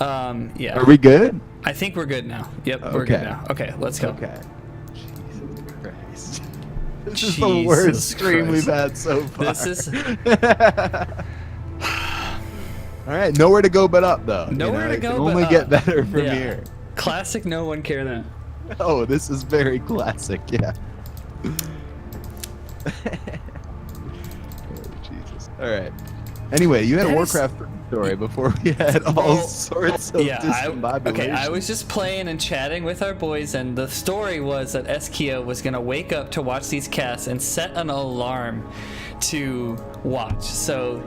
Yeah. Are we good? I think we're good now. Yep, we're Okay. good now. Okay, let's go. Okay. Jesus Christ. This is the Jesus worst stream Christ. we've had so far. This is all right, nowhere to go but up, though. nowhere to It go can but only up. get better from Yeah. here. Classic No One Care That. Oh, this is very classic. Yeah. Oh, Jesus. All right. Anyway, you had a That is- Warcraft story before we had all Well, sorts of discombobulations. okay, I was just playing and chatting with our boys, and the story was that Eskia was gonna wake up to watch these casts and set an alarm to watch. So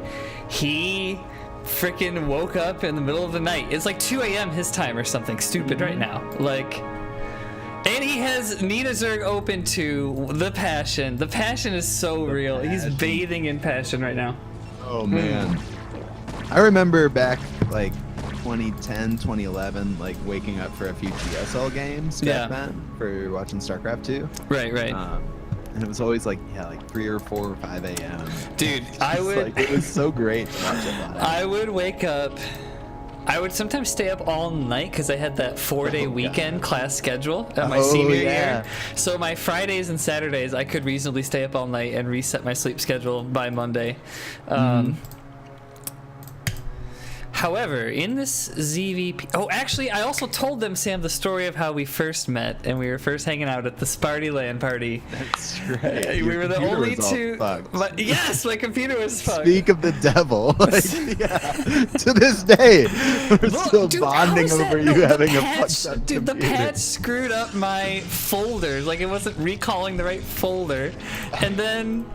he freaking woke up in the middle of the night. It's like 2 a.m. his time or something stupid right now. Like, and he has Nina Zerg open to the passion. The passion is so real. He's bathing in passion right now. Oh man. I remember back like 2010, 2011, like waking up for a few GSL games back then for watching StarCraft 2. Right. And it was always like, yeah, like 3 or 4 or 5 a.m. Dude, I would. Like, it was so great to watch it live. I would wake up. I would sometimes stay up all night because I had that 4-day weekend class schedule at my senior year. So my Fridays and Saturdays, I could reasonably stay up all night and reset my sleep schedule by Monday. However, in this ZVP... Oh, actually, I also told them, Sam, the story of how we first met and we were first hanging out at the Sparty LAN party. That's right. We were the only two... Fucked. Yes, my computer was fucked. Speak of the devil. Like, yeah. To this day, we're still Dude, bonding over you having a fucked up Dude, the computer. patch screwed up my folders. Like, it wasn't recalling the right folder. And then...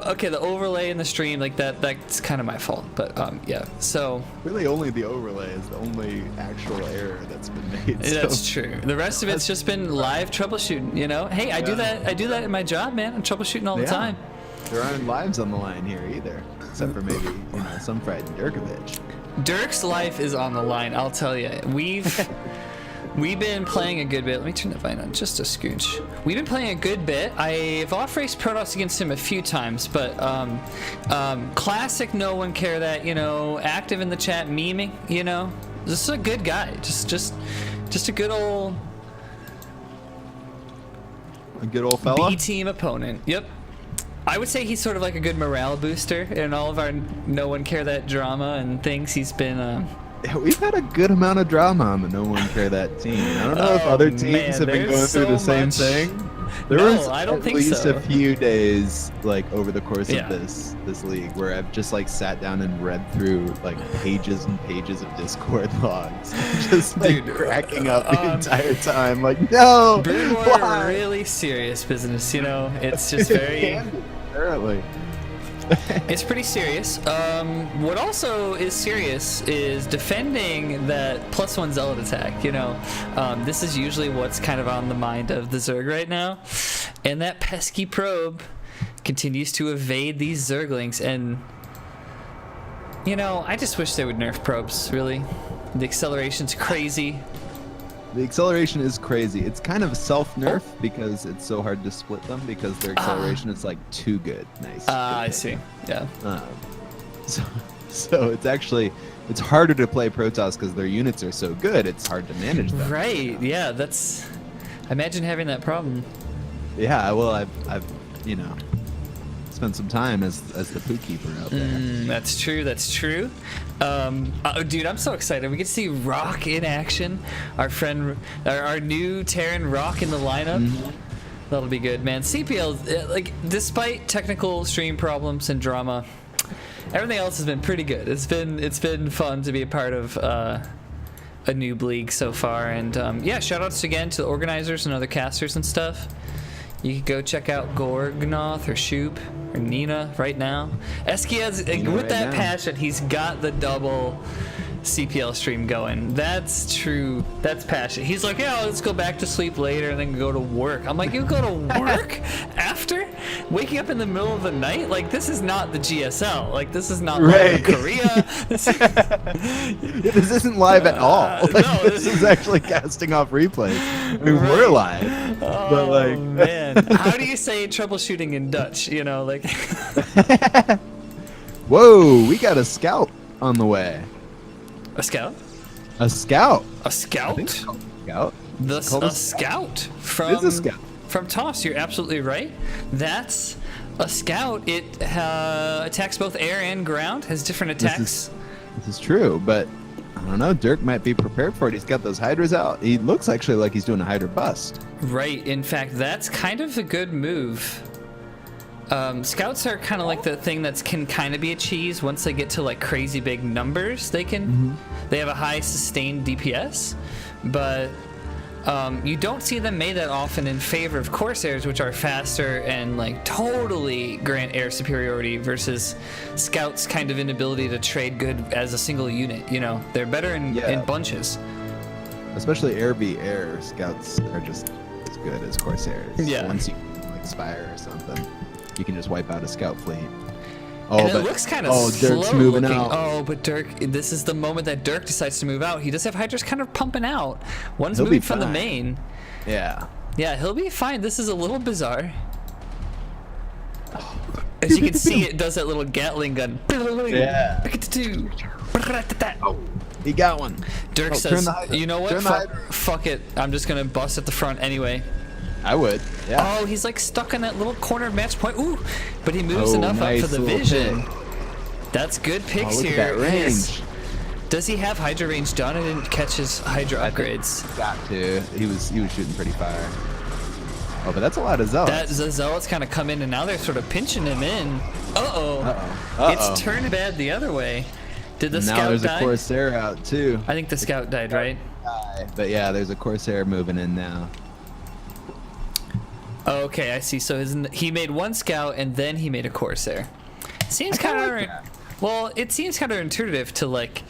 Okay, the overlay in the stream, like that's kind of my fault. But, yeah, so... Really, only the overlay is the only actual error that's been made. That's true. The rest of it's just been live troubleshooting, you know? Hey, I do that in my job, man. I'm troubleshooting all the time. There aren't lives on the line here either. Except for maybe, SunFried and derkavich. Dirk's life is on the line, I'll tell you. We've been playing a good bit. Let me turn the volume on just a scooch. We've been playing a good bit. I've off-raced Protoss against him a few times, but classic No One Care That, active in the chat, memeing, This is a good guy. Just a good old... A good old fella? B-team opponent. Yep. I would say he's sort of like a good morale booster in all of our No One Care That drama and things. He's been... Yeah, we've had a good amount of drama on the No One Care That team. I don't know if other teams have been going through the same thing. There was I don't think at least so. a few days, like over the course of this league, where I've just like sat down and read through like pages and pages of Discord logs, just like cracking up the entire time. Like, no, Broodmore really serious business. It's just very. Apparently. It's pretty serious. What also is serious is defending that +1 zealot attack. This is usually what's kind of on the mind of the Zerg right now, and that pesky probe continues to evade these Zerglings. And I just wish they would nerf probes. Really, the acceleration's crazy. The acceleration is crazy. It's kind of self-nerf because it's so hard to split them because their acceleration is like too good. Nice. I see. Yeah. So it's harder to play Protoss because their units are so good. It's hard to manage them. Right. Yeah. I imagine having that problem. Yeah. Well, I've spent some time as the zookeeprr out there. That's true. That's true. Dude, I'm so excited. We get to see Rock in action. Our friend, our new Terran Rock in the lineup. That'll be good, man. CPL, despite technical stream problems and drama, everything else has been pretty good. It's been fun to be a part of a new league so far. And yeah, shout outs again to the organizers and other casters and stuff. You could go check out Gorgnoth or Shoop or Nina right now. Eskia's with that passion. He's got the double CPL stream going. That's true. That's passion. He's like, yeah, let's go back to sleep later and then go to work. I'm like, you go to work after waking up in the middle of the night? Like, this is not the GSL. Like, this is not live in Korea. This isn't live at all. No, this is actually casting off replays. I mean, we're live. Oh, man. How do you say troubleshooting in Dutch? Whoa, we got a scout on the way. A scout? A scout. A scout? I think it's called a scout. A scout from It is a scout. from Toss. You're absolutely right. That's a scout. It attacks both air and ground. Has different attacks. This is true, but I don't know. Dirk might be prepared for it. He's got those hydras out. He looks actually like he's doing a hydra bust. Right. In fact, that's kind of a good move. Scouts are kind of like the thing that can kind of be a cheese. Once they get to like crazy big numbers, they have a high sustained DPS, but you don't see them made that often in favor of Corsairs, which are faster and like totally grant air superiority versus Scouts' kind of inability to trade good as a single unit. You know, they're better in bunches. Especially air v air, Scouts are just as good as Corsairs. Yeah. Once you like Spire or something, you can just wipe out a Scout fleet. Oh, and it looks kind of slow Dirk's moving looking. out. Oh, but Dirk, this is the moment that Dirk decides to move out. He does have Hydras kind of pumping out. One's He'll moving be from the fine. main. Yeah. Yeah, he'll be fine. This is a little bizarre. As you can see, it does that little Gatling gun. Yeah. Oh, he got one. Dirk turn says, the Hydra. you know what? Turn the Hydra. Fuck it. I'm just going to bust at the front anyway. I would. Yeah. Oh, he's like stuck in that little corner of match point. Ooh, but he moves Oh, enough nice up for the little vision. pick. That's good picks Look here. at that range. Does he have Hydra range done? I didn't catch his Hydra upgrades. Got to. He was shooting pretty fire. Oh, but that's a lot of zealots. That the zealots kind of come in, and now they're sort of pinching him in. Uh-oh. It's turned bad the other way. Did the now scout there's die? a Corsair out too. I think the scout died, right? But yeah, there's a Corsair moving in now. Oh, okay, I see. So he made one scout, and then he made a Corsair. Seems kind of well. It seems counterintuitive to like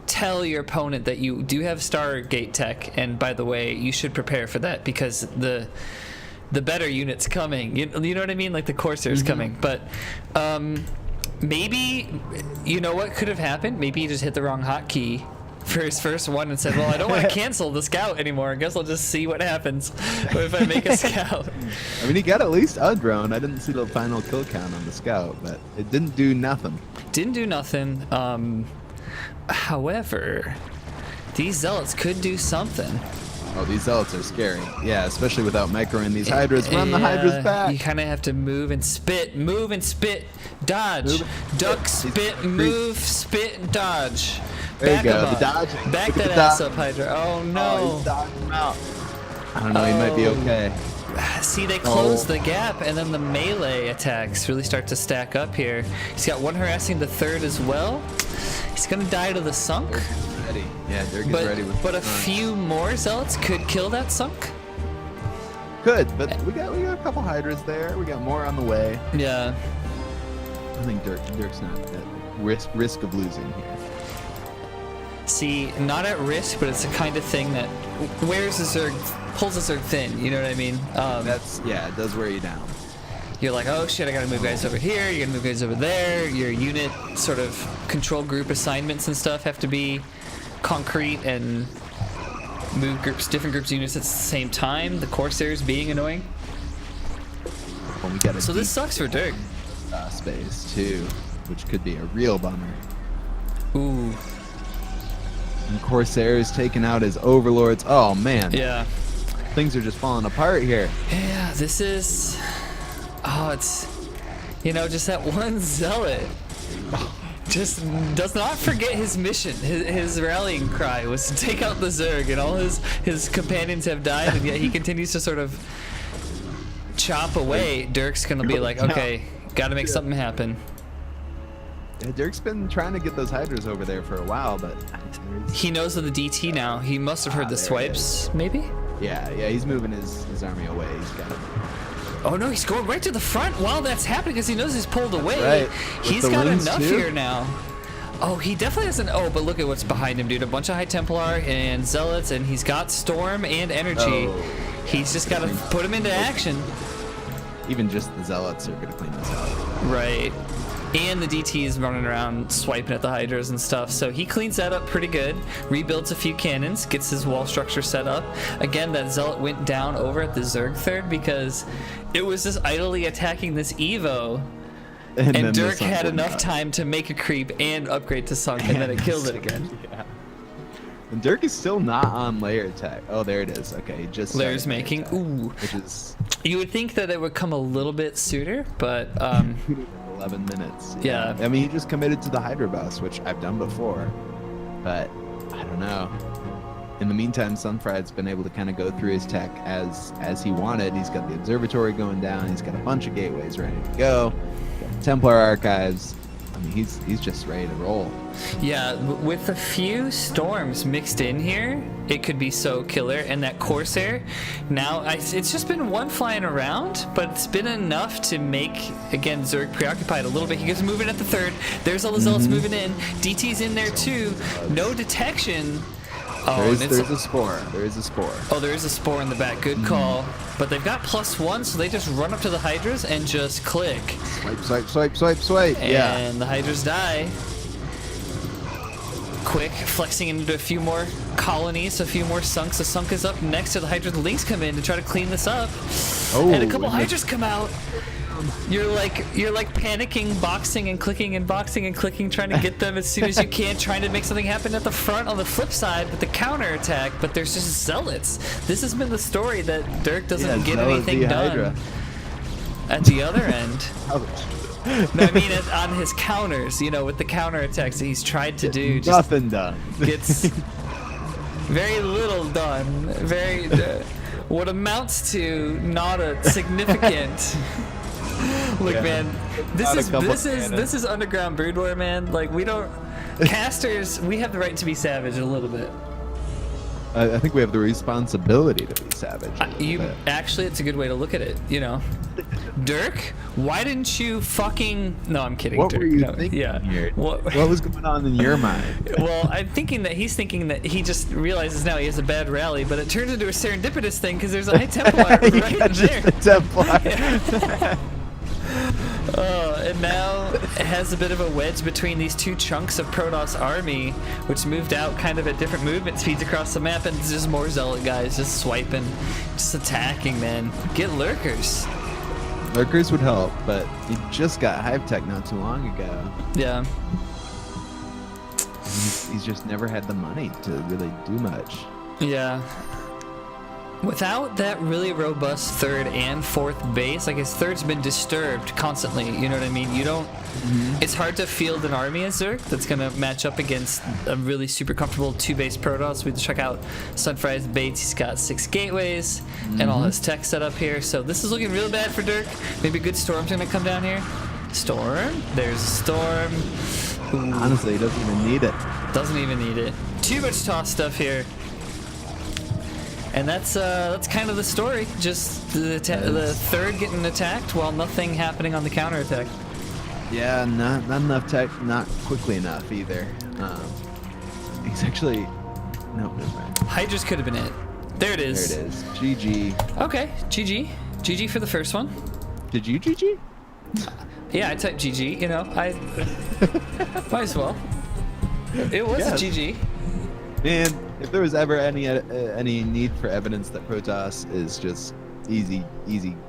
tell your opponent that you do have Stargate tech, and by the way, you should prepare for that because the better unit's coming. You know what I mean? Like the Corsair's coming. But maybe, you know what could have happened? Maybe he just hit the wrong hotkey for his first one and said, well, I don't want to cancel the scout anymore. I guess I'll just see what happens if I make a scout. I mean, he got at least a drone. I didn't see the final kill count on the scout, but it didn't do nothing. Didn't do nothing. However, these zealots could do something. Oh, these zealots are scary. Yeah, especially without microing these hydras. Run the hydras back. You kind of have to move and spit, dodge, duck, spit, move, spit, dodge. There Back you go. him The up. dodging. Back Look at that the ass dodge. up, Hydra. Oh Oh, no. he's dodging him out. I don't know. He might be okay. See, they close the gap, and then the melee attacks really start to stack up here. He's got one harassing the third as well. He's gonna die to the sunk. Ready. Yeah, Dirk is ready with But a the front. few more zealots could kill that sunk. Could, but we got a couple hydras there. We got more on the way. Yeah. I think Dirk's not at risk of losing here. See, not at risk, but it's the kind of thing that wears the Zerg, pulls the Zerg thin. You know what I mean? It does wear you down. You're like, oh shit, I gotta move guys over here. You gotta move guys over there. Your unit sort of control group assignments and stuff have to be concrete and move different groups of units at the same time. The Corsairs being annoying. Well, we got a So this sucks for Dirk. space too, which could be a real bummer. Ooh. And Corsair's taking out his overlords. Oh man. Yeah. Things are just falling apart here. Yeah, this is... Oh, it's... You know, just that one zealot. Just does not forget his mission. His rallying cry was to take out the Zerg, and all his companions have died, and yet he continues to sort of chop away. Dirk's gonna be like, okay, gotta make something happen. Yeah, Dirk's been trying to get those hydras over there for a while, but He knows of the DT now. He must have heard the there it swipes, maybe? yeah, he's moving his army away. He's got it. Oh no, he's going right to the front while that's happening because he knows he's pulled away. right. He's With the got wings, enough too. here now. Oh, he definitely has an... Oh, but look at what's behind him, dude. A bunch of High Templar and Zealots, and he's got Storm and Energy. Oh, He's just got to put him into action. Even just the zealots are gonna clean this out. Right. And the DT is running around swiping at the Hydras and stuff, so he cleans that up pretty good. Rebuilds a few cannons, gets his wall structure set up. Again, that Zealot went down over at the Zerg third because it was just idly attacking this Evo. And then And the Dirk Sunk had went enough out. time to make a creep and upgrade to Sunk, and then it killed it again. Yeah. And Dirk is still not on layer tech. Oh, there it is. Okay, he just Layers started making. layer tech, Ooh. which is You would think that it would come a little bit sooner, but 11 minutes. Yeah. I mean, he just committed to the Hydra bus, which I've done before, but I don't know. In the meantime, SunFried's been able to kind of go through his tech as he wanted. He's got the observatory going down. He's got a bunch of gateways ready to go. Got the Templar archives. I mean, he's just ready to roll. yeah, with a few storms mixed in here, it could be so killer. And that Corsair, now it's just been one flying around, but it's been enough to make, again, Zerg preoccupied a little bit. He goes moving at the third. There's all the Zealots moving in. DT's in there too. No detection. Oh, There's a spore. There is a spore. Oh, there is a spore in the back. Good call. But they've got +1, so they just run up to the Hydras and just click. Swipe, swipe, swipe, swipe, swipe. Yeah. And the Hydras die. Quick, flexing into a few more colonies, a few more sunks. The sunk is up next to the Hydra. The Lynx come in to try to clean this up. Oh, and a couple Hydras come out. You're like panicking, boxing and clicking, trying to get them as soon as you can, trying to make something happen at the front on the flip side with the counterattack, but there's just Zealots. This has been the story that Dirk doesn't get anything done at the other end. No, I mean on his counters, with the counterattacks that he's tried to do. Just nothing done. Gets very little done. Very what amounts to not a significant. Look, man, this is underground brood war, man. Like, we don't casters. We have the right to be savage a little bit. I think we have the responsibility to be savage. Actually, it's a good way to look at it. Dirk, why didn't you fucking? No, I'm kidding. What Dirk. were you No, thinking yeah. here? What was going on in your mind? Well, I'm thinking that he's thinking that he just realizes now he has a bad rally, but it turns into a serendipitous thing because there's a high Templar right there. The Templar. And now it has a bit of a wedge between these two chunks of Protoss army, which moved out kind of at different movement speeds across the map, and there's just more Zealot guys just swiping, just attacking, man. Get lurkers. Lurkers would help, but he just got Hive Tech not too long ago. Yeah. He's just never had the money to really do much. Yeah. Without that really robust third and fourth base, like his third's been disturbed constantly, you know what I mean? You don't, it's hard to field an army as Zerg that's gonna match up against a really super comfortable 2-base Protoss. We check out SunFried's baits. He's got 6 gateways and all his tech set up here. So this is looking real bad for Dirk. Maybe a good storm's gonna come down here. Storm, there's a storm. Ooh. Honestly, he doesn't even need it. Doesn't even need it. Too much toss stuff here. And that's kind of the story. Just the third getting attacked while nothing happening on the counterattack. Yeah, not enough tech, not quickly enough either. He's actually no, never mind. Hydras could have been it. There it is. There it is. GG. Okay, GG for the first one. Did you GG? Yeah, I typed GG. I might as well. It was a GG. Man, if there was ever any need for evidence that Protoss is just easy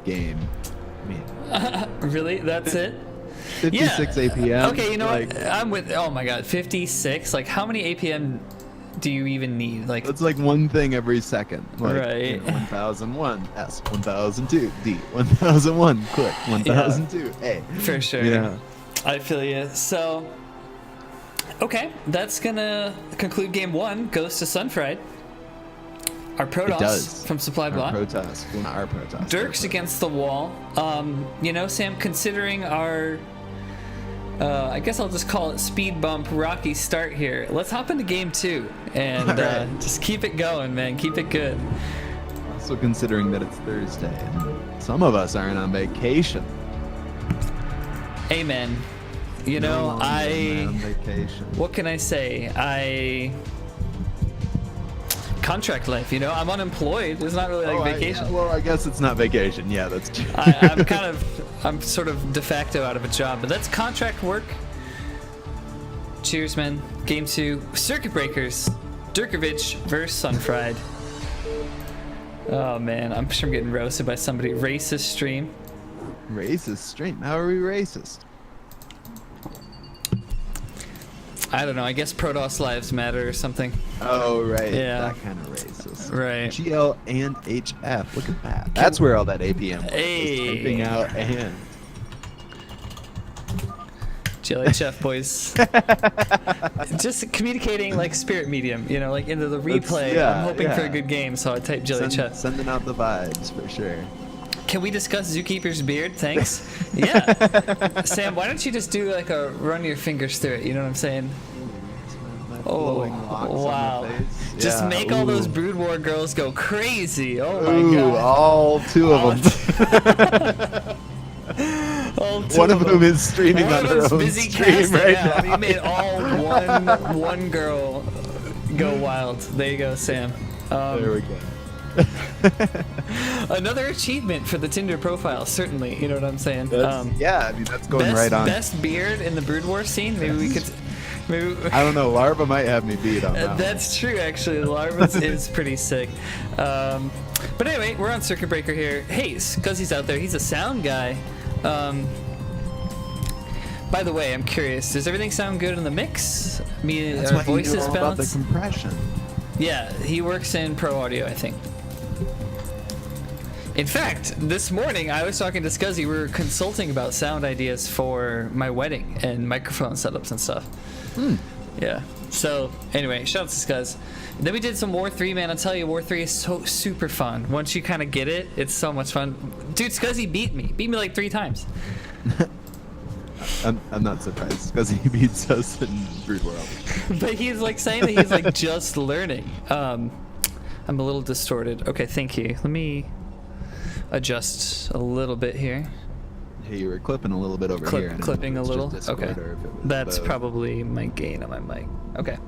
game, man. Really? That's it? 56 APM. Okay, what? I'm with. Oh my God, 56. Like, how many APM do you even need? Like, it's like one thing every second. Like, right. 1001 S, 1002 D, 1001 click, 1002 A. For sure. Yeah. I feel you. So. Okay, that's gonna conclude game 1. Goes to SunFried. Our Protoss from Supply Block. Our Protoss. Well, not our Protoss. Dirk's against the wall. Sam, considering our, I guess I'll just call it speed bump rocky start here. Let's hop into game 2 and right. Just keep it going, man. Keep it good. Also considering that it's Thursday and some of us aren't on vacation. Amen. On vacation. What can I say? Contract life, I'm unemployed. It's not really like vacation. I guess it's not vacation. Yeah, that's true. I'm sort of de facto out of a job, but that's contract work. Cheers, man. Game 2, Circuit Breakers, derkavich versus SunFried. Oh man, I'm sure I'm getting roasted by somebody. Racist stream. Racist stream? How are we racist? I don't know. I guess Protoss lives matter or something. Oh, right. Yeah. That kind of racist. Right. GL and HF. Look at that. That's where all that APM was. Hey. Typing out and. GLHF boys. Just communicating like spirit medium, you know, like into the replay. I'm hoping for a good game, so I type GLHF. Sending out the vibes for sure. Can we discuss Zookeepr's beard? Thanks. Yeah. Sam, why don't you just do like a run your fingers through it? You know what I'm saying? Oh, wow. Just make all those Brood War girls go crazy. Oh my god. All two of them. One of them is streaming on her own busy stream right now. You made all one girl go wild. There you go, Sam. There we go. Another achievement for the Tinder profile, certainly. You know what I'm saying? Yeah, I mean that's going right on. Best beard in the Brood War scene. Maybe we could. Maybe. I don't know. Larva might have me beat on that. That's true, actually. Larva is pretty sick. But anyway, we're on Circuit Breaker here. Hey, Scuzzy's out there. He's a sound guy. By the way, I'm curious. Does everything sound good in the mix? I mean, That's our why voices you know all about the balanced? compression. Yeah, he works in Pro Audio, I think. In fact, this morning I was talking to Scuzzy. We were consulting about sound ideas for my wedding and microphone setups and stuff. Yeah. So anyway, shout out to Scuzz. Then we did some War 3, man. I'll tell you, War 3 is so super fun. Once you kind of get it, it's so much fun. Dude, Scuzzy beat me like 3 times. I'm not surprised because he beats us in Brood World. But he's like saying that he's like just learning. I'm a little distorted. Okay, thank you. Let me adjust a little bit here. Hey, you were clipping a little bit over here. Clipping a little? Okay. That's both. probably my gain on my mic. Okay.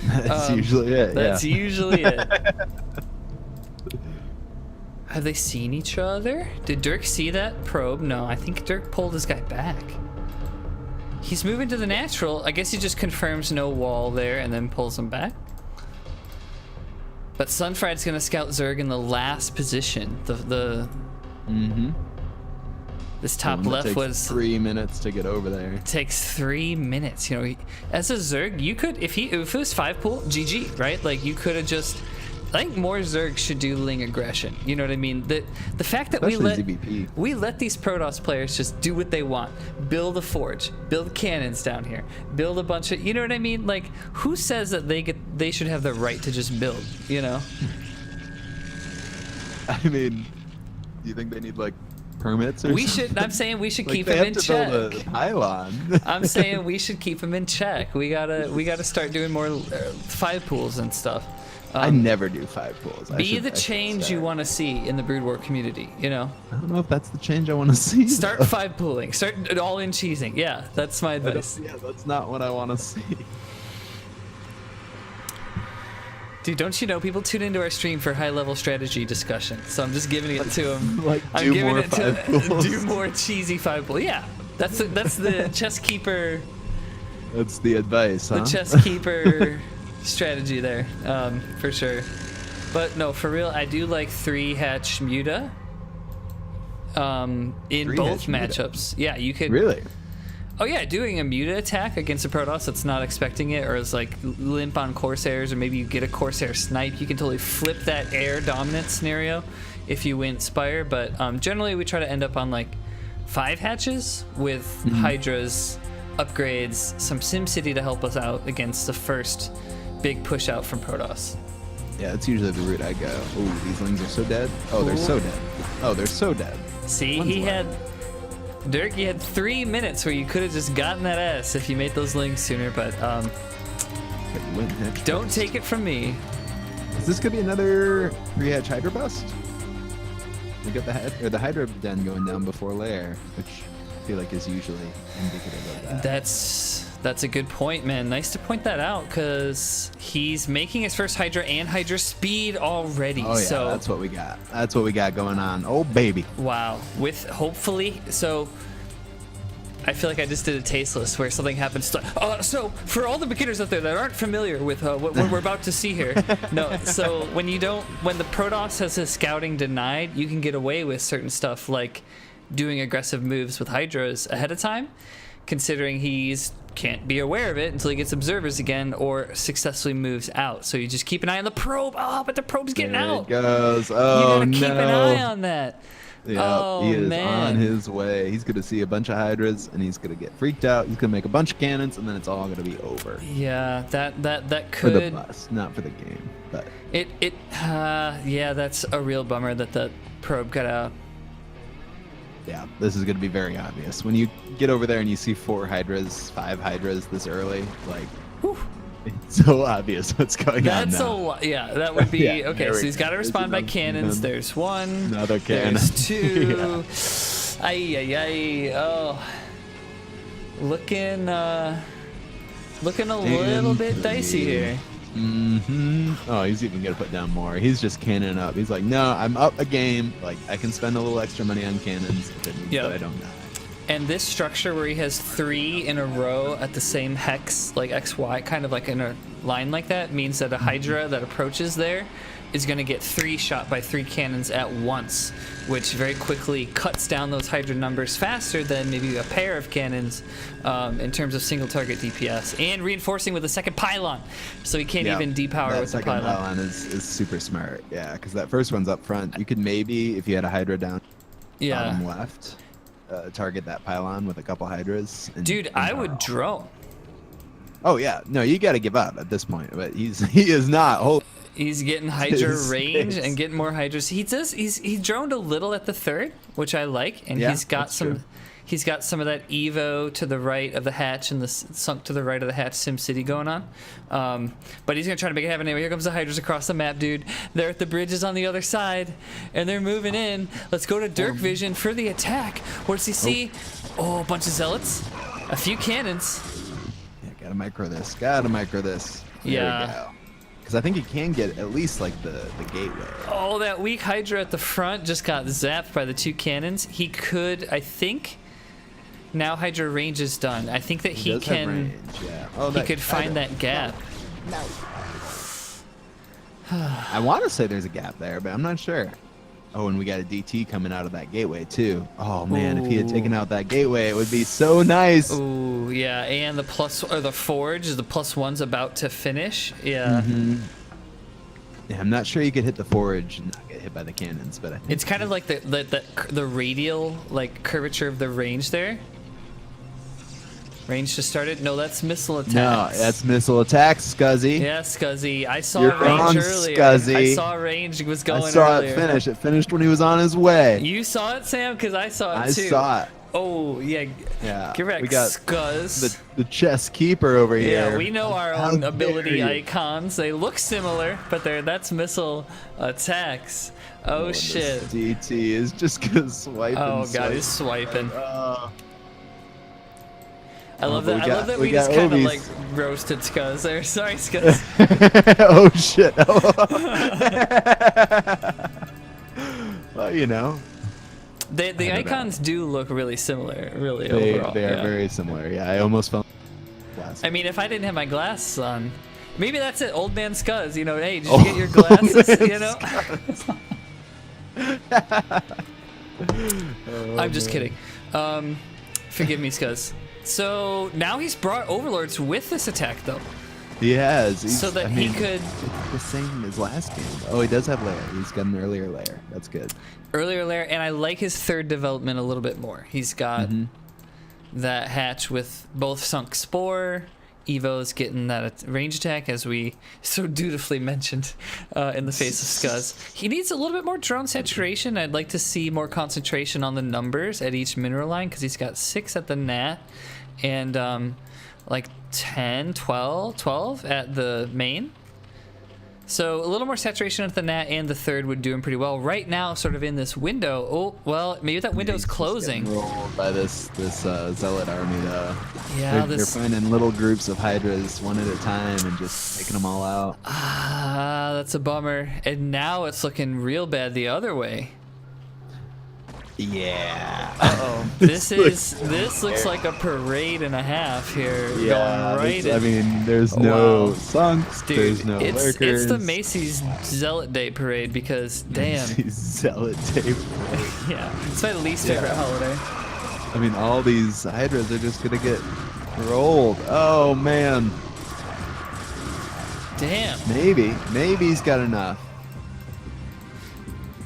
That's usually it. That's usually it. Have they seen each other? Did Dirk see that probe? No, I think Dirk pulled this guy back. He's moving to the natural. I guess he just confirms no wall there and then pulls him back. But SunFried's gonna scout Zerg in the last position. This top left was 3 minutes to get over there. Takes 3 minutes. You know, as a Zerg, you could if it was 5 pool, GG, right? Like you could have just. I think more Zerg should do Ling aggression. You know what I mean? The fact that we let these Protoss players just do what they want. Build a forge, build cannons down here, build a bunch of, you know what I mean? Like who says that they should have the right to just build, you know? I mean, do you think they need like permits or something? I'm saying we should like keep them in check. Build a pylon. I'm saying we should keep them in check. We gotta start doing more 5 pools and stuff. I never do 5 pools. Be the change you want to see in the Brood War community, you know? I don't know if that's the change I want to see. Start 5 pooling. Start all in cheesing. Yeah, that's my advice. Yeah, that's not what I want to see. Dude, don't you know people tune into our stream for high-level strategy discussion? So I'm just giving it to them. Like, I'm do giving more it 5 to pools. do more cheesy 5 pool. Yeah, that's the Chesskeeper. That's the advice, huh? The Chesskeeper strategy there, for sure. But no, for real, I do like 3-hatch Muta. In both matchups. Yeah, you could. Really? Oh yeah, doing a Muta attack against a Protoss that's not expecting it, or is like limp on Corsairs, or maybe you get a Corsair snipe, you can totally flip that air dominant scenario if you win Spire. But generally we try to end up on like 5 hatches with Hydras, upgrades, some SimCity to help us out against the first big push out from Protoss. Yeah, that's usually the route I go. Oh, these Lings are so dead. Oh, they're so dead. Oh, they're so dead. See, Dirk, you had 3 minutes where you could have just gotten that S if you made those Lings sooner, but don't take it from me. Is this gonna be another 3-hatch Hydra bust? We got the Hydra den going down before lair, which I feel like is usually indicative of that. That's a good point, man. Nice to point that out, because he's making his first Hydra and Hydra speed already. Oh yeah, so that's what we got. That's what we got going on. Oh baby. Wow. With hopefully, so I feel like I just did a tasteless where something happens. So for all the beginners out there that aren't familiar with what we're about to see here, no. So when the Protoss has his scouting denied, you can get away with certain stuff like doing aggressive moves with Hydras ahead of time, considering he's can't be aware of it until he gets observers again or successfully moves out. So you just keep an eye on the probe. Oh, but the probe's getting out. There it goes. Oh, you gotta no. keep an eye on that. Yeah, oh, he is man. on his way. He's going to see a bunch of Hydras, and he's going to get freaked out. He's going to make a bunch of cannons, and then it's all going to be over. Yeah, that could... For the bus, not for the game. But yeah, that's a real bummer that the probe got out. Yeah, this is going to be very obvious. When you get over there and you see 4 Hydras, 5 Hydras this early, like... Whew. It's so obvious what's going on now. That's a lot. Yeah, that would be Yeah, okay. So he's got to respond by cannons. There's 1. Another cannon. There's 2. Yeah. Ay. Oh, looking a little bit dicey here. Oh, he's even gonna put down more. He's just cannoning up. He's like, no, I'm up a game. Like, I can spend a little extra money on cannons if it means that I don't die. And this structure where he has 3 in a row at the same hex, like XY, kind of like in a line like that, means that a Hydra that approaches there is going to get 3 shot by 3 cannons at once, which very quickly cuts down those Hydra numbers faster than maybe a pair of cannons in terms of single target DPS, and reinforcing with a second pylon, so he can't even depower with the pylon. That second pylon is super smart, yeah, because that first one's up front. You could maybe, if you had a Hydra down bottom left, target that pylon with a couple Hydras. Dude, I would drone. Oh yeah, no, you got to give up at this point. But he is not. He's getting Hydra range and getting more Hydras. He droned a little at the 3rd, which I like, and he's got some. True. He's got some of that Evo to the right of the hatch and the sunk to the right of the hatch SimCity going on. But he's going to try to make it happen anyway. Here comes the Hydras across the map, dude. They're at the bridges on the other side, and they're moving in. Let's go to Derkvision for the attack. What does he see? Oh, a bunch of Zealots. A few cannons. Yeah, gotta micro this. Gotta micro this. There we go. Because I think he can get at least like the gateway. Oh, that weak Hydra at the front just got zapped by the 2 cannons. He could, I think... Now Hydra range is done. I think that he can. He could find that gap. No. I want to say there's a gap there, but I'm not sure. Oh, and we got a DT coming out of that gateway too. Oh man, if he had taken out that gateway, it would be so nice. Ooh, yeah, and the forge, the +1's about to finish. Yeah. Yeah, I'm not sure you could hit the forge and not get hit by the cannons, but I think it's kind of like the radial like curvature of the range there. Range just started. No, that's missile attacks. No, that's missile attacks, Scuzzy. Yeah, Scuzzy. I saw You're range wrong, earlier. Scuzzy. I saw range was going earlier. I saw it finish. It finished when he was on his way. You saw it, Sam? Because I saw it too. I saw it. Oh, yeah. Yeah. Correct. We got Scuzz. the chess keeper over here. Yeah, we know our own ability icons. They look similar, but that's missile attacks. Oh, shit. DT is just gonna swipe. Oh, God, he's swiping. I love that. I love that we just kind of like roasted Scuzz there. Sorry, Scuzz. Oh shit. Well, you know. The icons do look really similar, really overall. They are very similar. Yeah, I almost felt. I mean, if I didn't have my glasses on, maybe that's it. Old man Scuzz. You know, hey, did you get your glasses? You know. I'm just kidding. Forgive me, Scuzz. So now he's brought overlords with this attack, though. He has. So that he could. The same as last game. Oh, he does have lair. He's got an earlier lair. That's good. Earlier lair, and I like his 3rd development a little bit more. He's got that hatch with both sunk spore. Evo's getting that range attack, as we so dutifully mentioned in the face of Scuzz. He needs a little bit more drone saturation. I'd like to see more concentration on the numbers at each mineral line, because he's got 6 at the nat and like 10, 12 at the main. So a little more saturation at the nat and the 3rd would do him pretty well. Right now, sort of in this window. Oh, well, maybe that window's closing. Rolled by this zealot army, though. Yeah, they're finding little groups of Hydras one at a time and just taking them all out. Ah, that's a bummer. And now it's looking real bad the other way. Yeah. Uh-oh. This looks like a parade and a half here. Yeah. I mean, there's no sunks. Dude, there's no lurkers. It's the Macy's Zealot Day parade, because damn. Macy's Zealot Day parade. Yeah. It's my least favorite holiday. I mean, all these Hydras are just gonna get Rolled. Oh man. Damn. Maybe he's got enough.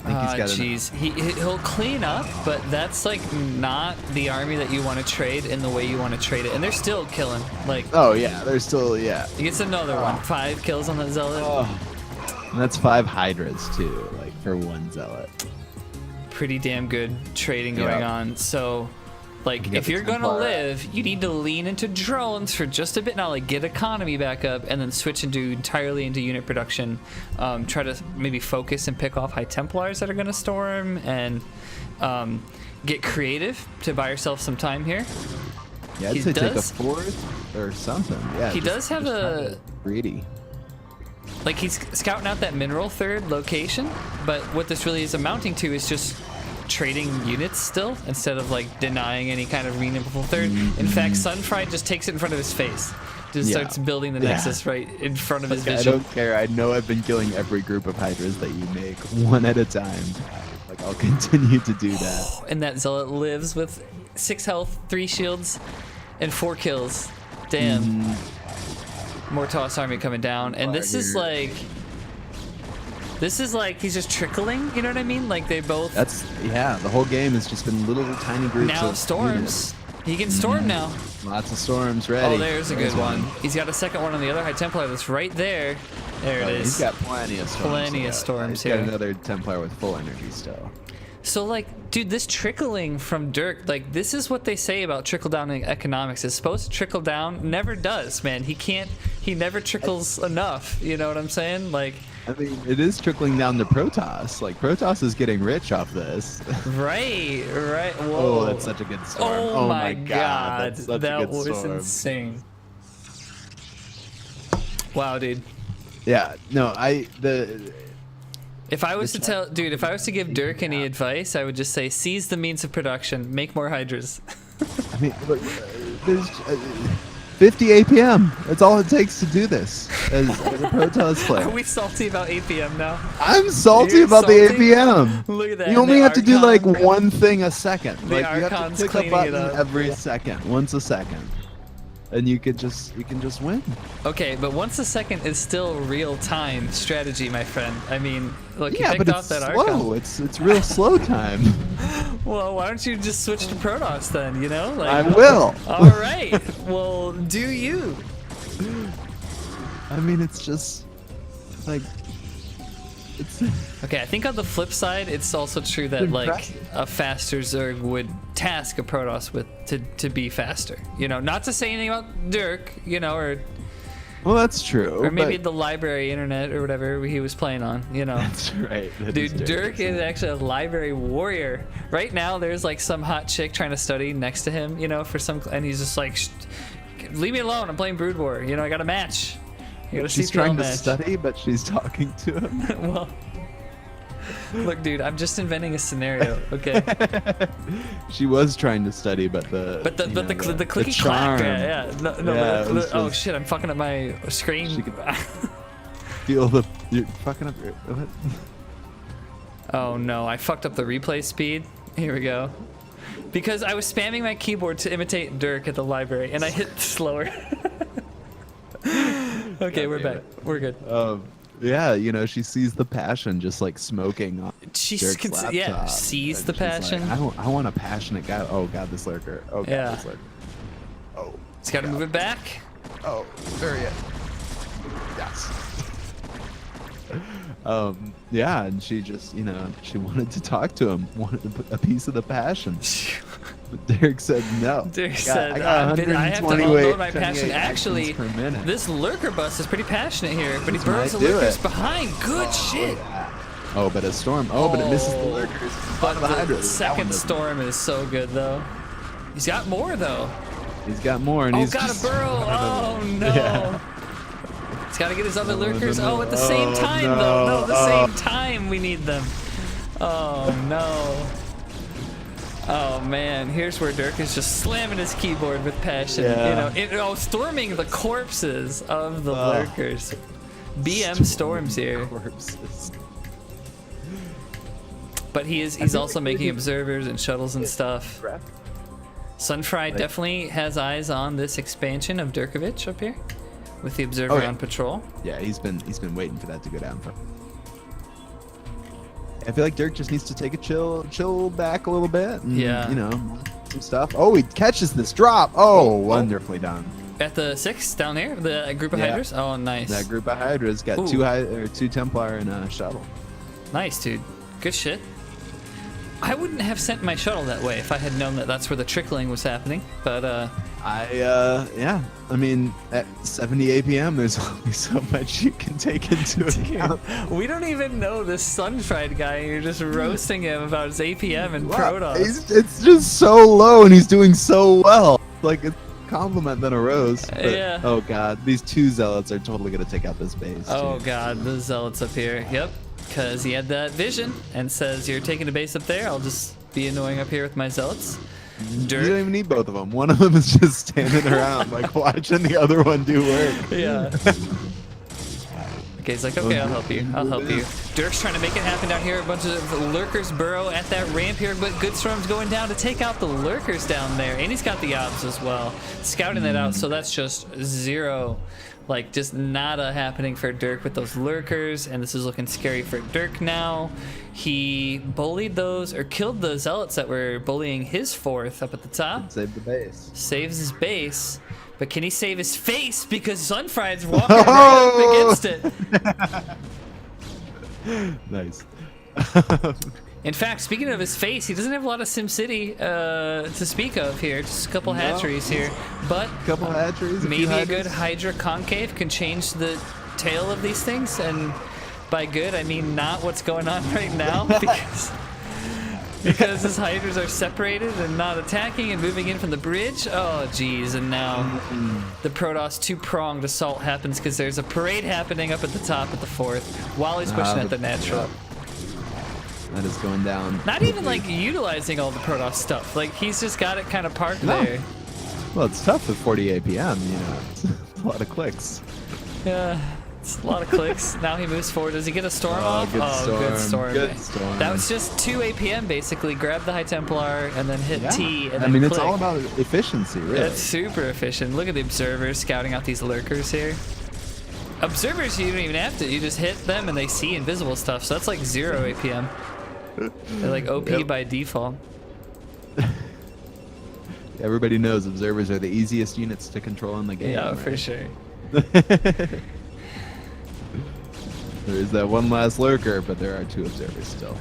I think he's got Jeez, he'll clean up, but that's like not the army that you want to trade in the way you want to trade it, and they're still killing. Like, oh yeah, they're still He gets another one. 5 kills on that zealot. And that's 5 hydras too, like for 1 zealot. Pretty damn good trading going on. So, like, if you're gonna live, you need to lean into drones for just a bit now, like get economy back up, and then switch entirely into unit production. Try to maybe focus and pick off High Templars that are gonna storm, and get creative to buy yourself some time here. Yeah, I'd say take a 4th or something. Yeah, he does have a greedy. Like, he's scouting out that mineral 3rd location, but what this really is amounting to is just trading units still, instead of like denying any kind of renewable 3rd. In fact, SunFried just takes it in front of his face. Just starts building the Nexus right in front of his vision. I don't care. I know I've been killing every group of hydras that you make, 1 at a time. Like, I'll continue to do that. And that zealot lives with 6 health, 3 shields, and 4 kills. Damn. Mortos army coming down, and this is like he's just trickling, you know what I mean? Like, they both. That's the whole game has just been little tiny groups. Now of storms. units. He can storm now. Lots of storms ready. Oh, there's a good one. He's got a second one on the other High Templar that's right there. There it is. He's got plenty of storms. Plenty of storms here. He's got another Templar with full energy still. So, like, dude, this trickling from Dirk, like, this is what they say about trickle-down economics. It's supposed to trickle down, never does, man. He never trickles enough, you know what I'm saying? Like, I mean, it is trickling down to Protoss. Like, Protoss is getting rich off this. Right. Whoa. Oh, that's such a good storm. Oh my god. That's such that a good was storm. insane. Wow, dude. Yeah, no, If I was to give Dirk any advice, I would just say seize the means of production, make more hydras. I mean, look, there's 50 APM. That's all it takes to do this as a Protoss player. Are we salty about APM now? I'm salty about the APM. Look at that. You only have to do like 1 thing a second. Like, you have Archon's to click a cleaning it button up. every second, once a second. And you can just win. Okay, but once a second is still real-time strategy, my friend. I mean, look, you Yeah, picked but off it's that slow. Archon. It's real slow time. Well, why don't you just switch to Protoss then, you know? Like, I will. All right. Well, do you? I mean, it's just like it's. Okay, I think on the flip side, it's also true that like impressive. a faster Zerg would task a Protoss with to be faster. You know, not to say anything about Dirk, you know, or Well, that's true. or maybe but- the library internet or whatever he was playing on. You know. That's right. That is Dude, Dirk is actually a library warrior. Right now, there's like some hot chick trying to study next to him, you know, and he's just like, leave me alone. I'm playing Brood War. You know, I got a match. You got a She's CPL trying match. to study, but she's talking to him. Well, look, dude, I'm just inventing a scenario, okay? She was trying to study, but the clicky charm. clack, yeah. No, Yeah, but it was oh just- shit, I'm fucking up my screen. She could feel the you're fucking up. What? Oh no, I fucked up the replay speed. Here we go. Because I was spamming my keyboard to imitate Dirk at the library, and I hit slower. Okay, we're back. We're good. Yeah, you know, she sees the passion just like smoking on Dirk's laptop, sees and the she's like, passion. I want a passionate guy. Oh god, this lurker. Oh god, Yeah. this lurker. Oh. He's got to move it back. Oh, very it. Yes. Yeah, and she just, you know, she wanted to talk to him, wanted a piece of the passion. But Derek said no. Derek I said, got I have to 128 unload my passion. 28 Actually, actions per minute. this lurker bus is pretty passionate here, but he This burns the might do lurkers it. behind. Good shit. Oh, but a storm. Oh, but it misses the Oh, lurkers. But The the Hydras. That one second doesn't- storm is so good, though. He's got more, though. He's got more, and Oh, he's got a just burrow. Oh, no. Yeah. He's got to get his other no, lurkers. no. Oh, at the same Oh, time, no. though. No, the Oh. same time we need them. Oh, no. Oh, man. Here's where Dirk is just slamming his keyboard with passion. Yeah. You know, storming the corpses of the lurkers. BM storms here. Corpses. But he's also making observers and shuttles and stuff. SunFried definitely has eyes on this expansion of derkavich up here, with the observer on patrol. Yeah, he's been waiting for that to go down. I feel like Dirk just needs to take a chill back a little bit. And, yeah. You know, some stuff. Oh, he catches this drop. Oh, wonderfully done. At the 6 down there, the group of hydras. Oh, nice. That group of hydras got two Templar and a shuttle. Nice, dude. Good shit. I wouldn't have sent my shuttle that way if I had known that that's where the trickling was happening. But yeah. I mean, at 70 APM, there's only so much you can take into account. We don't even know this SunFried guy. You're just roasting him about his APM and Protoss. It's just so low, and he's doing so well. Like a compliment than a roast. But, yeah. Oh god, these 2 zealots are totally gonna take out this base. Oh too. god, the zealots up here. Yep. Because he had that vision and says, you're taking a base up there, I'll just be annoying up here with my zealots. Dirk. You don't even need both of them. One of them is just standing around, like watching the other one do work. Yeah. Okay, he's like, okay, I'll help you. I'll help you. Dirk's trying to make it happen down here. A bunch of lurkers burrow at that ramp here, but Goodstorm's going down to take out the lurkers down there. And he's got the obs as well. Scouting that out, so that's just 0. Like, just nada happening for Dirk with those lurkers, and this is looking scary for Dirk now. He bullied those, or killed the zealots that were bullying his 4th up at the top. Save the base. Saves his base, but can he save his face? Because SunFried's walking right up against it. Nice. In fact, speaking of his face, he doesn't have a lot of SimCity to speak of here. Just a couple hatcheries here, but a couple hatcheries. Maybe a good Hydra concave can change the tail of these things, and by good I mean not what's going on right now, because his Hydras are separated and not attacking and moving in from the bridge. Oh geez, and now the Protoss 2-pronged assault happens because there's a parade happening up at the top at the 4th while he's pushing at the natural. That is going down. Not even like utilizing all the Protoss stuff. Like he's just got it kind of parked there. Well, it's tough with 40 APM, you know. It's a lot of clicks. Yeah, it's a lot of clicks. Now he moves forward. Does he get a storm off? Good storm. Good storm. Good storm. That was just 2 APM basically. Grab the High Templar and then hit T and then I mean, click. It's all about efficiency, really. It's super efficient. Look at the observers scouting out these lurkers here. Observers, you don't even have to. You just hit them and they see invisible stuff. So that's like 0 APM. They're like OP by default. Everybody knows observers are the easiest units to control in the game. Yeah, right? for sure. There is that one last lurker, but there are 2 observers still.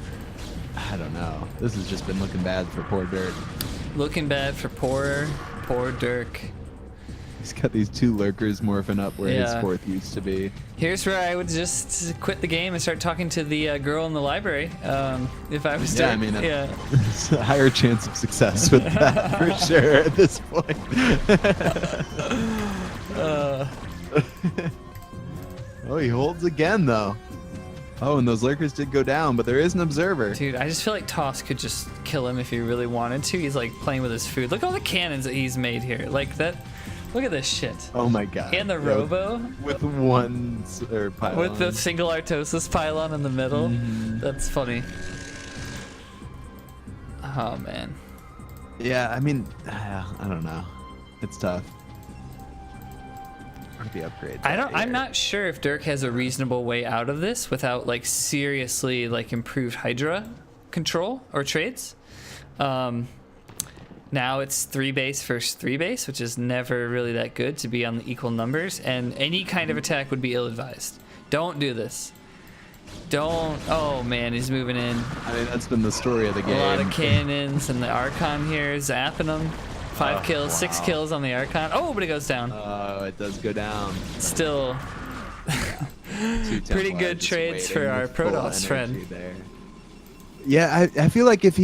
I don't know. This has just been looking bad for poor Dirk. Looking bad for poor Dirk. He's got these 2 lurkers morphing up where his 4th used to be. Here's where I would just quit the game and start talking to the girl in the library. If I was Dirk. I mean, it's a higher chance of success with that for sure at this point. Oh, he holds again though. Oh, and those lurkers did go down, but there is an observer. Dude, I just feel like Toss could just kill him if he really wanted to. He's like playing with his food. Look at all the cannons that he's made here. Like that. Look at this shit. Oh my god. And the Robo. With one pylon. With the single Artosis pylon in the middle. That's funny. Oh man. Yeah, I mean, I don't know. It's tough. The upgrade. I'm not sure if Dirk has a reasonable way out of this without like seriously like improved Hydra control or trades. Now it's 3 base versus 3 base, which is never really that good to be on the equal numbers, and any kind of attack would be ill-advised. Don't do this. Don't. Oh man, he's moving in. I mean, that's been the story of the game. A lot of cannons and the Archon here zapping them. 5 kills, 6 kills on the Archon. Oh, but it goes down. Oh, it does go down. Still. Pretty good trades for our Protoss friend. There. Yeah, I feel like if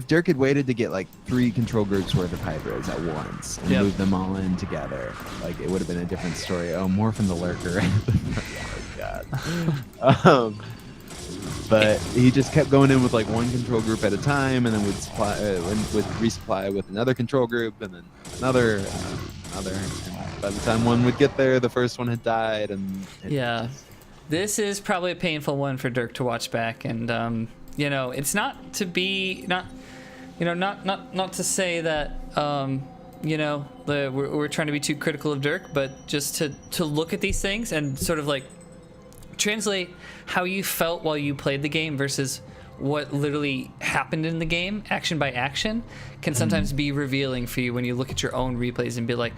Dirk had waited to get like 3 control groups worth of Hydras at once and moved them all in together, like it would have been a different story. Oh, more from the lurker. Oh my god. But he just kept going in with like 1 control group at a time, and then would resupply with another control group, and then another. And by the time one would get there, the first one had died, and this is probably a painful one for Dirk to watch back, and you know, it's not you know, not to say that, you know, we're trying to be too critical of Dirk, but just to look at these things and sort of like translate how you felt while you played the game versus what literally happened in the game, action by action, can sometimes be revealing for you when you look at your own replays and be like,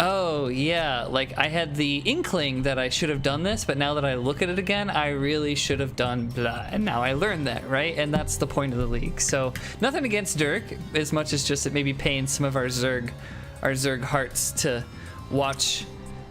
oh yeah, like I had the inkling that I should have done this, but now that I look at it again, I really should have done blah, and now I learned that, right? And that's the point of the league. So nothing against Dirk, as much as just it maybe pains some of our Zerg hearts to watch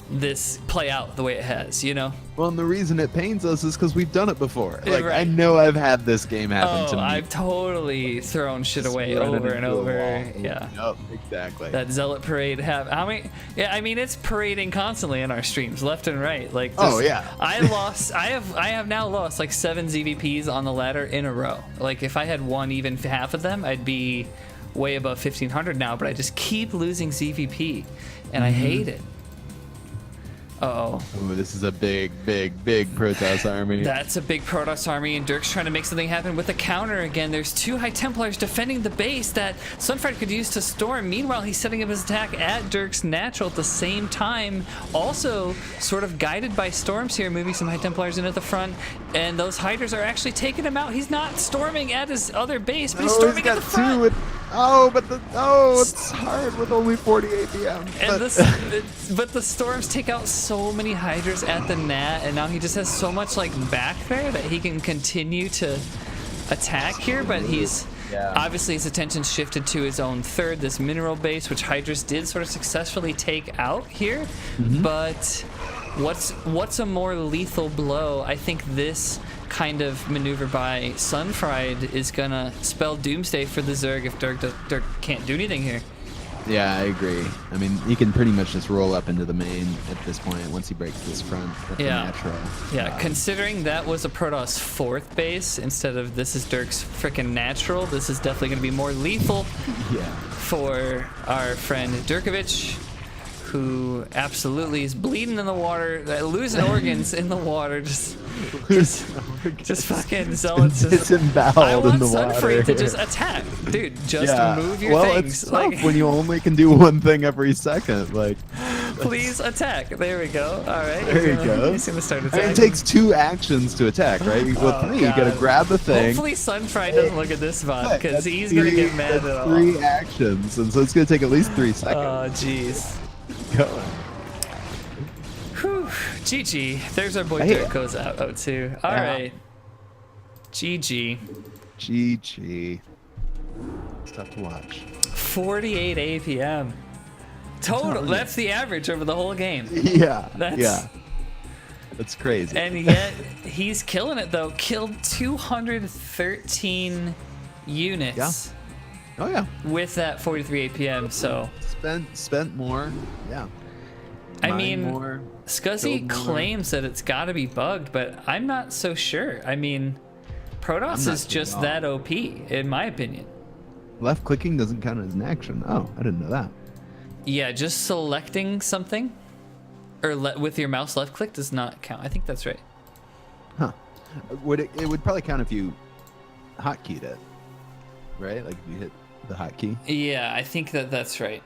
this play out the way it has, you know? Well, and the reason it pains us is because we've done it before. Like, Right. I know I've had this game happen to me. I've totally thrown shit Just away running over and into a over. wall. Yeah. Yep, exactly. That zealot parade how many? Yeah, I mean it's parading constantly in our streams, left and right. Like, Oh, yeah. I have now lost like 7 ZVPs on the ladder in a row. Like if I had won even half of them, I'd be way above 1500 now. But I just keep losing ZVP, and I hate it. Uh-oh. Ooh, this is a big Protoss army. That's a big Protoss army, and Dirk's trying to make something happen with the counter again. There's 2 High Templars defending the base that SunFried could use to storm. Meanwhile, he's setting up his attack at Dirk's natural at the same time. Also, sort of guided by storms here, moving some High Templars in at the front, and those Hydras are actually taking him out. He's not storming at his other base, but he's storming at the front. It's hard with only 40 APM. And but the storms take out so many Hydras at the Nat, and now he just has so much like back there that he can continue to attack here. But he's obviously his attention shifted to his own third, this mineral base, which Hydras did sort of successfully take out here. But what's a more lethal blow? I think this kind of maneuver by SunFried is gonna spell doomsday for the Zerg if Dirk can't do anything here. Yeah, I agree. I mean, he can pretty much just roll up into the main at this point once he breaks this front with the natural. Yeah, considering that was a Protoss 4th base instead of this is Dirk's freaking natural, this is definitely going to be more lethal for our friend derkavich, who absolutely is bleeding in the water, losing organs in the water, just fucking zealots. Disemboweled I want in the water. SunFried to just attack, dude. Just move your things. It's tough when you only can do one thing every second. Like, please attack. There we go. All right. There you go. He's gonna start I attacking. mean, it takes 2 actions to attack, right? With 3, you gotta grab the thing. Hopefully SunFried doesn't look at this VOD, because he's gonna get mad at all. 3 actions, and so it's gonna take at least 3 seconds. Oh, jeez. Go. Whew. GG. There's our boy Dirk goes out too. All right. GG. GG. It's tough to watch. 48 APM. Total. That's the average over the whole game. Yeah. That's That's crazy. And yet he's killing it though. Killed 213 units. Yeah. Oh yeah. With that 43 APM. So spent more. Yeah. I mean, more, Scuzzy claims that it's got to be bugged, but I'm not so sure. I mean, Protoss is just that OP, in my opinion. Left clicking doesn't count as an action. Oh, I didn't know that. Yeah, just selecting something or with your mouse left click does not count. I think that's right. Huh. It would probably count if you hotkeyed it, right? Like if you hit the hotkey. Yeah, I think that's right.